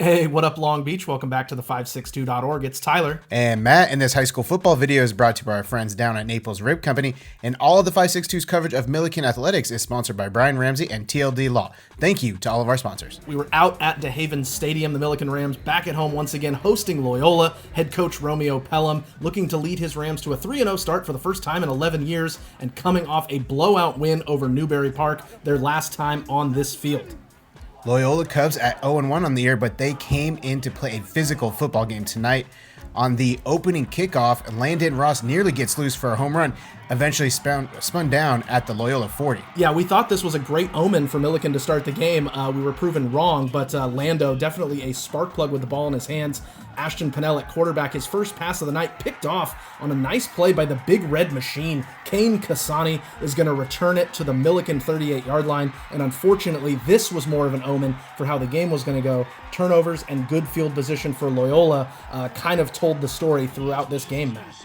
Hey, what up, Long Beach? Welcome back to the 562.org. It's Tyler. And Matt, and this high school football video is brought to you by our friends down at Naples Rib Company. And all of the 562's coverage of Millikan Athletics is sponsored by Brian Ramsey and TLD Law. Thank you to all of our sponsors. We were out at DeHaven Stadium, the Millikan Rams back at home once again, hosting Loyola. Head coach Romeo Pelham looking to lead his Rams to a 3-0 start for the first time in 11 years and coming off a blowout win over Newberry Park, their last time on this field. Loyola Cubs at 0-1 on the year, but they came in to play a physical football game tonight. On the opening kickoff, Landon Ross nearly gets loose for a home run, eventually spun down at the Loyola 40. Yeah, we thought this was a great omen for Millikan to start the game. We were proven wrong, but Lando, definitely a spark plug with the ball in his hands. Ashton Pennell at quarterback, his first pass of the night, picked off on a nice play by the big red machine. Kane Kasani is going to return it to the Millikan 38-yard line, and unfortunately, this was more of an omen for how the game was going to go. Turnovers and good field position for Loyola kind of told the story throughout this game, Matt.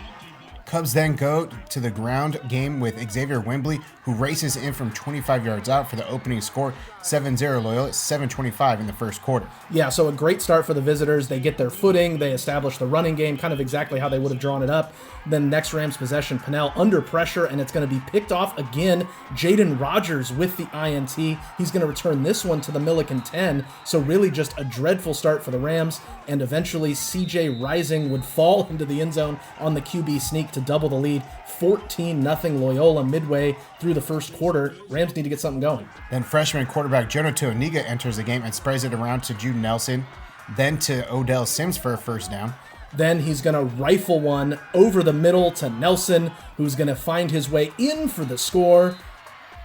Cubs then go to the ground game with Xavier Wembley, who races in from 25 yards out for the opening score, 7-0 Loyola, 7:25 in the first quarter. Yeah, so a great start for the visitors. They get their footing, they establish the running game, kind of exactly how they would have drawn it up. Then next Rams possession, Pennell under pressure, and it's going to be picked off again. Jaden Rogers with the INT. He's going to return this one to the Millikan 10, so really just a dreadful start for the Rams, and eventually CJ Rising would fall into the end zone on the QB sneak to double the lead. 14-0 Loyola midway through the first quarter. Rams need to get something going. Then freshman quarterback Jonah Tuaniga enters the game and sprays it around to Jude Nelson, then to Odell Sims for a first down. Then he's going to rifle one over the middle to Nelson, who's going to find his way in for the score.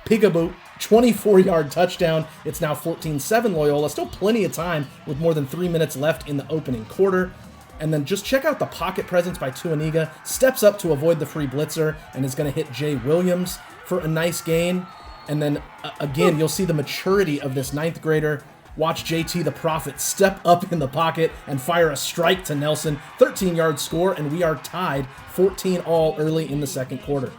Peekaboo, 24-yard touchdown. It's now 14-7 Loyola. Still plenty of time with more than 3 minutes left in the opening quarter. And then just check out the pocket presence by Tuaniga. Steps up to avoid the free blitzer and is going to hit Jay Williams for a nice gain. And then again, you'll see the maturity of this ninth grader. Watch JT the Prophet step up in the pocket and fire a strike to Nelson. 13-yard score, and we are tied 14-all early in the second quarter.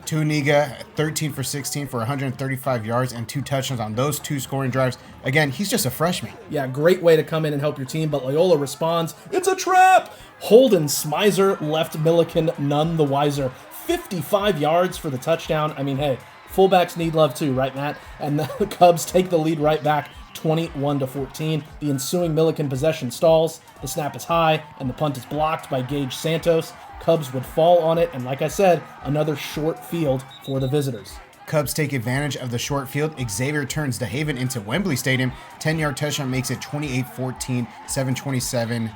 Tuaniga, 13 for 16 for 135 yards and 2 touchdowns on those 2 scoring drives. Again, he's just a freshman. Yeah, great way to come in and help your team, but Loyola responds, "It's a trap!" Holden Smizer left Millikan none the wiser. 55 yards for the touchdown. I mean, hey, fullbacks need love too, right, Matt? And the Cubs take the lead right back, 21-14. The ensuing Millikan possession stalls. The snap is high, and the punt is blocked by Gage Santos. Cubs would fall on it, and like I said, another short field for the visitors. Cubs take advantage of the short field. Xavier turns DeHaven into Wembley Stadium. 10-yard touchdown makes it 28-14, 7:27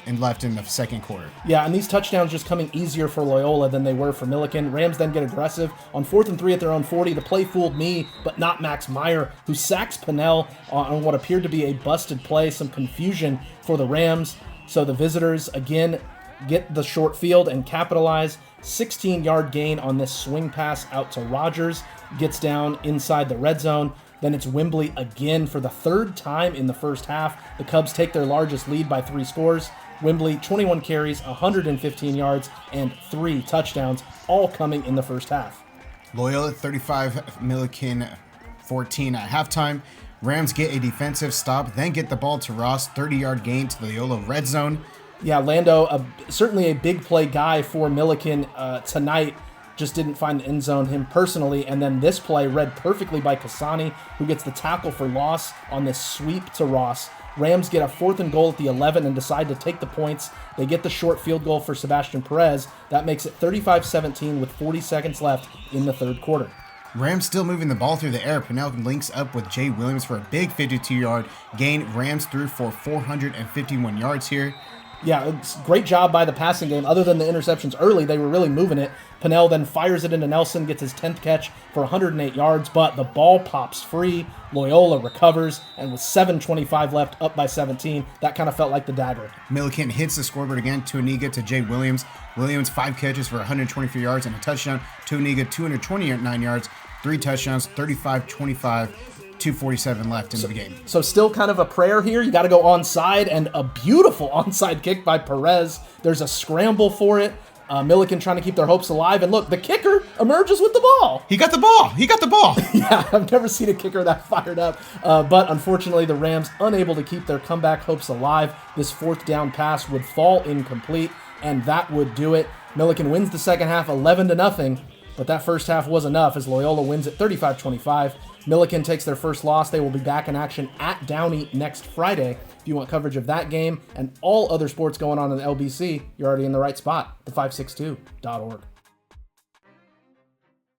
and left in the second quarter. Yeah, and these touchdowns just coming easier for Loyola than they were for Millikan. Rams then get aggressive on 4th and 3 at their own 40. The play fooled me, but not Max Meyer, who sacks Pennell on what appeared to be a busted play. Some confusion for the Rams. So the visitors, again, get the short field and capitalize. 16-yard gain on this swing pass out to Rogers. Gets down inside the red zone. Then it's Wembley again for the third time in the first half. The Cubs take their largest lead by 3 scores. Wembley, 21 carries, 115 yards, and 3 touchdowns, all coming in the first half. Loyola 35, Millikan 14 at halftime. Rams get a defensive stop, then get the ball to Ross, 30-yard gain to the Loyola red zone. Yeah, Lando, certainly a big play guy for Millikan tonight. Just didn't find the end zone, him personally. And then this play read perfectly by Kasani, who gets the tackle for loss on this sweep to Ross. Rams get a 4th and goal at the 11 and decide to take the points. They get the short field goal for Sebastian Perez. That makes it 35-17 with 40 seconds left in the third quarter. Rams still moving the ball through the air. Pennell links up with Jay Williams for a big 52-yard gain. Rams threw for 451 yards here. Yeah, it's great job by the passing game. Other than the interceptions early, they were really moving it. Pennell then fires it into Nelson, gets his 10th catch for 108 yards, but the ball pops free. Loyola recovers, and with 7:25 left, up by 17. That kind of felt like the dagger. Millikan hits the scoreboard again. Tuaniga to Jay Williams. Williams, 5 catches for 124 yards and a touchdown. Tuaniga, 229 yards, 3 touchdowns, 35-25. 2:47 left in the game. So still kind of a prayer here. You got to go onside, and a beautiful onside kick by Perez. There's a scramble for it. Millikan trying to keep their hopes alive. And look, the kicker emerges with the ball. He got the ball. Yeah, I've never seen a kicker that fired up. But unfortunately, the Rams unable to keep their comeback hopes alive. This fourth down pass would fall incomplete, and that would do it. Millikan wins the second half 11-0, but that first half was enough as Loyola wins it 35-25. Millikan takes their first loss. They will be back in action at Downey next Friday. If you want coverage of that game and all other sports going on in the LBC, you're already in the right spot, the562.org.